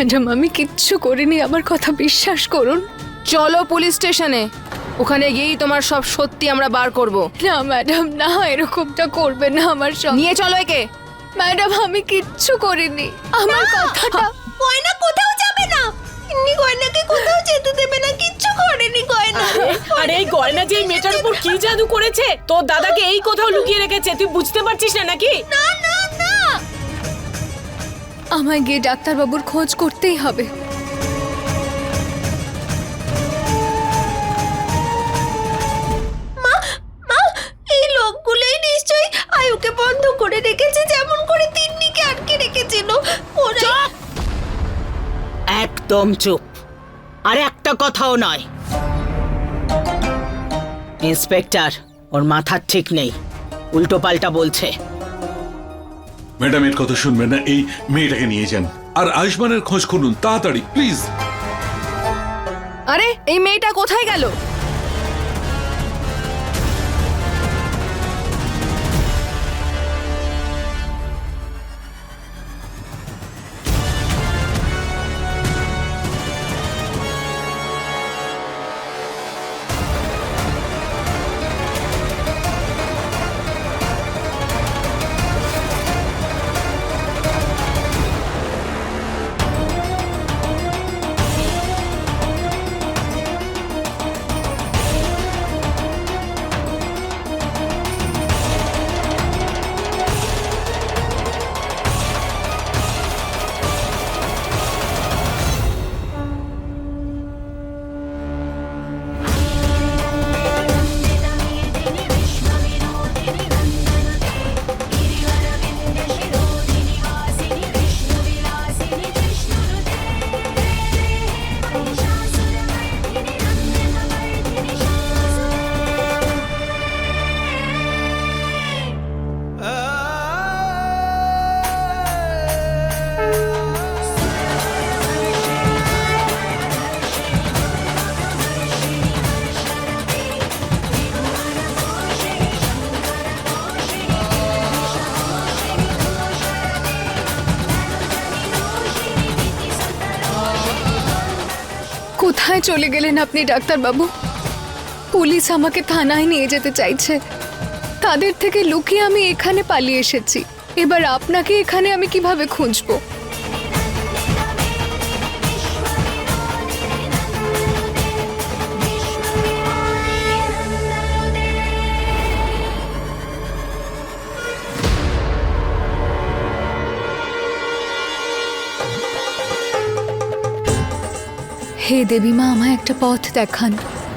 Madam আমি কিচ্ছু করিনি, আমার কথা বিশ্বাস করুন। চলো পুলিশ স্টেশনে, ওখানে গিয়েই তোমার সব সত্যি আমরা বার করব। না ম্যাডাম না, এরকমটা করবে না আমার সঙ্গে। নিয়ে চলো একে। ম্যাডাম আমি কিচ্ছু করিনি, আমার কথাটা। গয়না কোথাও যাবে না, ইন্নি গয়নাকে কোথাও যেতে দেবে না, কিচ্ছু করেনি গয়না। আরে এই গয়না যে এই মেয়েটার উপর কি জাদু করেছে, তোর দাদাকে এই কোথাও লুকিয়ে রেখেছে, তুই বুঝতে পারছিস না নাকি? না না না, আমায় গিয়ে ডাক্তারবাবুর খোঁজ করতেই হবে। মা মা, এই লোকগুলোই নিশ্চয়ই আয়ুকে বন্ধ করে রেখেছে, যেমন করে তিন্নিকে আটকে রেখেছিল ওরা। একদম চুপ, আর একটা কথাও নয়। ইন্সপেক্টর, ওর মাথার ঠিক নেই, উল্টো পাল্টা বলছে। ম্যাডাম এর কথা শুনবেন না, এই মেয়েটাকে নিয়ে যান আর আয়ুষ্মানের খোঁজ করুন তাড়াতাড়ি প্লিজ। আরে এই মেয়েটা কোথায় গেল? কোথায় চলে গেলেন আপনি ডাক্তারবাবু? পুলিশ আমাকে থানায় নিয়ে যেতে চাইছে, তাদের থেকে লুকিয়ে আমি এখানে পালিয়ে এসেছি। এবার আপনাকে এখানে আমি কিভাবে খুঁজবো? হে দেবী মা, আমায় একটা পথ দেখান।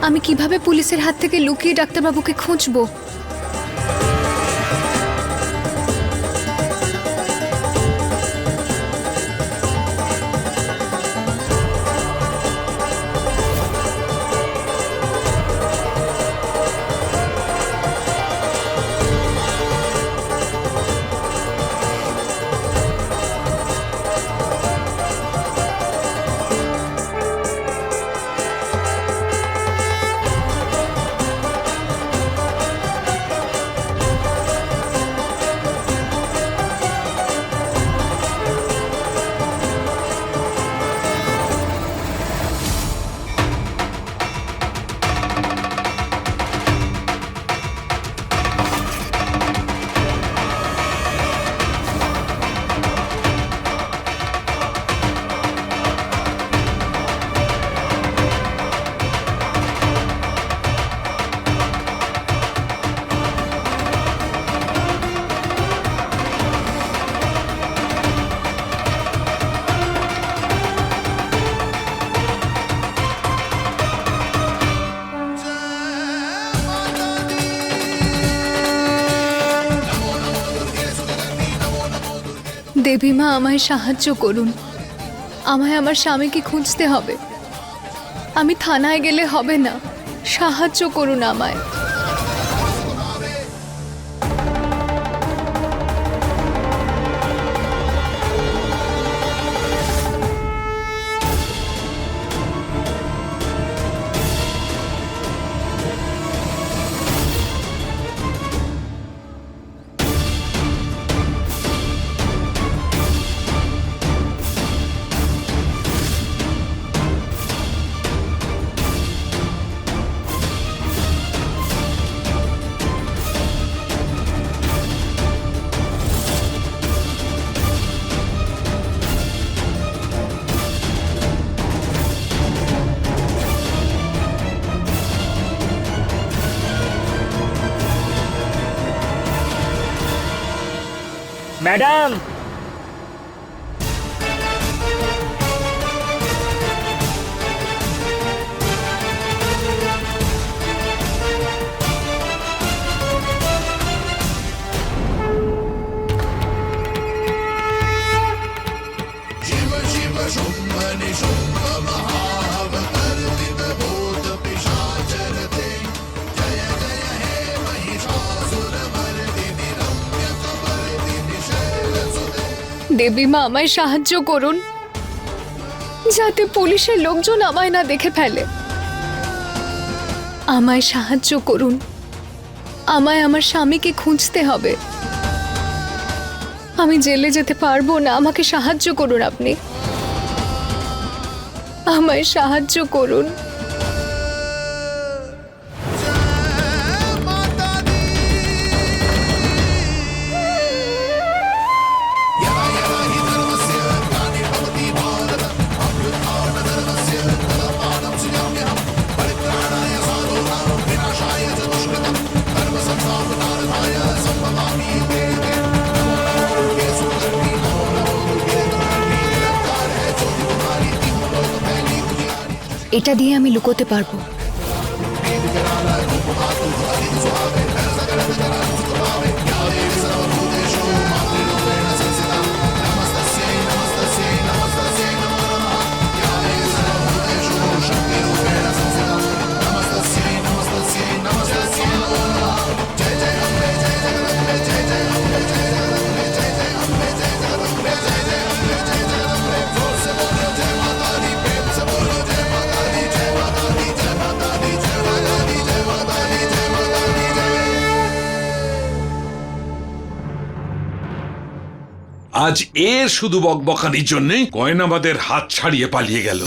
আমি কিভাবে পুলিশের হাত থেকে লুকিয়ে ডাক্তারবাবুকে খুঁজবো? দেবী মা আমায় সাহায্য করুন, আমায় আমার স্বামীকে খুঁজতে হবে। আমি থানায় গেলে হবে না, সাহায্য করুন আমায়। ম্যাডাম, দেবী মা আমায় সাহায্য করুন, যাতে পুলিশের লোকজন আমায় না দেখে ফেলে। আমায় সাহায্য করুন, আমায় আমার স্বামীকে খুঁজতে হবে। আমি জেলে যেতে পারবো না, আমাকে সাহায্য করুন আপনি, আমায় সাহায্য করুন। এটা দিয়ে আমি লুকোতে পারবো। আজ এর শুধু বকবকানির জন্যে গয়নাবাদের হাত ছাড়িয়ে পালিয়ে গেল।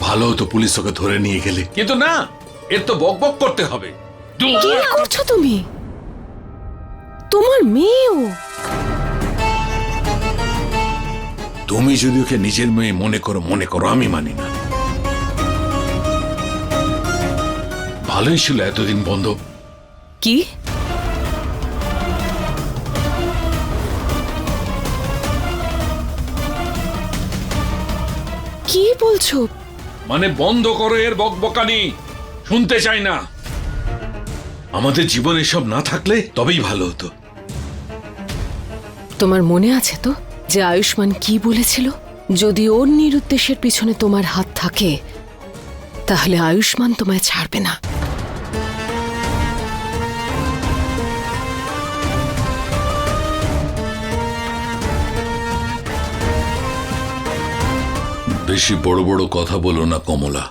ভালো হতো পুলিশ ওকে ধরে নিয়ে গেলে, কিন্তু না, এর তো বকবক করতে হবে। কি করছো তুমি? তোমার মেয়েও? তুমি যদি ওকে নিজের মেয়ে মনে করো, আমি মানি না। ভালোই ছিল এতদিন বন্ধ। কি? কি বলছো? মানে বন্ধ করো এর বকবকানি, শুনতে চাই না। আমাদের জীবনে সব না থাকলে তবেই ভালো হতো। তোমার মনে আছে তো যে আয়ুষ্মান কি বলেছিল? যদি ওর নিরুদ্দেশের পিছনে তোমার হাত থাকে তাহলে আয়ুষ্মান তোমায় ছাড়বে না। বেশি বড় বড় কথা বলো না কমলা।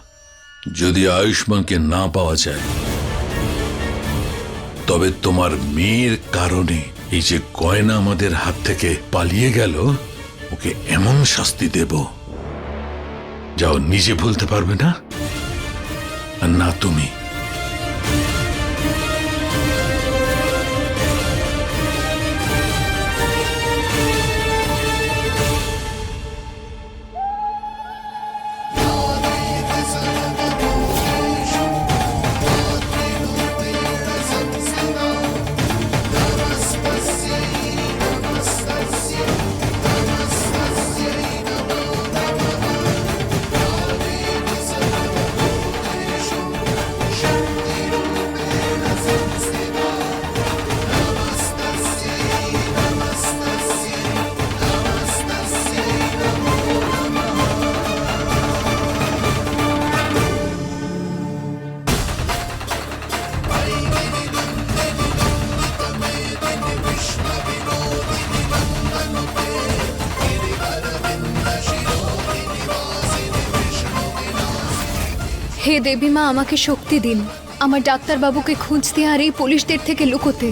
যদি আয়ুষ্মানকে না পাওয়া যায় তবে তোমার মেয়ের কারণে এই যে গয়না আমাদের হাত থেকে পালিয়ে গেল, ওকে এমন শাস্তি দেব যাও নিজে ভুলতে পারবে না, আর না তুমি। হে দেবী মা, আমাকে শক্তি দিন আমার ডাক্তারবাবুকে খুঁজতে আর এই পুলিশদের থেকে লুকোতে।